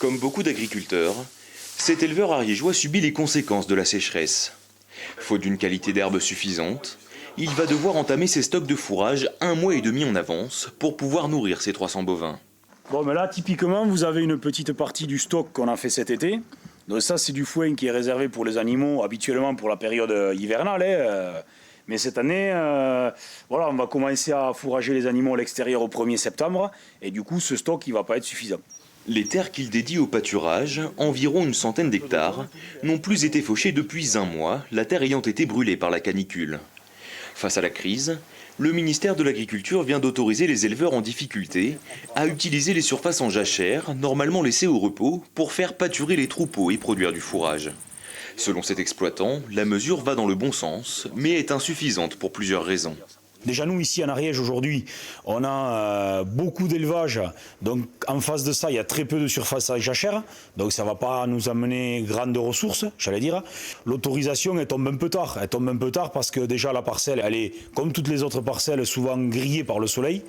Comme beaucoup d'agriculteurs, cet éleveur ariégeois subit les conséquences de la sécheresse. Faute d'une qualité d'herbe suffisante, il va devoir entamer ses stocks de fourrage 1 mois et demi en avance pour pouvoir nourrir ses 300 bovins. Bon, mais là, typiquement, vous avez une petite partie du stock qu'on a fait cet été. Donc ça, c'est du foin qui est réservé pour les animaux, habituellement pour la période hivernale. Mais cette année, voilà, on va commencer à fourrager les animaux à l'extérieur au 1er septembre. Et du coup, ce stock, il ne va pas être suffisant. Les terres qu'il dédie au pâturage, environ une centaine d'hectares, n'ont plus été fauchées depuis 1 mois, la terre ayant été brûlée par la canicule. Face à la crise, le ministère de l'Agriculture vient d'autoriser les éleveurs en difficulté à utiliser les surfaces en jachère, normalement laissées au repos, pour faire pâturer les troupeaux et produire du fourrage. Selon cet exploitant, la mesure va dans le bon sens, mais est insuffisante pour plusieurs raisons. Déjà, nous, ici en Ariège, aujourd'hui, on a beaucoup d'élevage. Donc, en face de ça, il y a très peu de surface à jachère. Donc, ça ne va pas nous amener grandes ressources, j'allais dire. L'autorisation, elle tombe un peu tard. Elle tombe un peu tard parce que déjà, la parcelle, elle est, comme toutes les autres parcelles, souvent grillée par le soleil.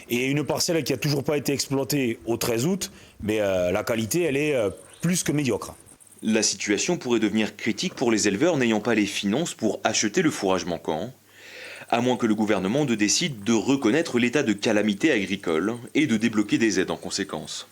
Et une parcelle qui n'a toujours pas été exploitée au 13 août, mais la qualité, elle est plus que médiocre. La situation pourrait devenir critique pour les éleveurs n'ayant pas les finances pour acheter le fourrage manquant, à moins que le gouvernement ne décide de reconnaître l'état de calamité agricole et de débloquer des aides en conséquence.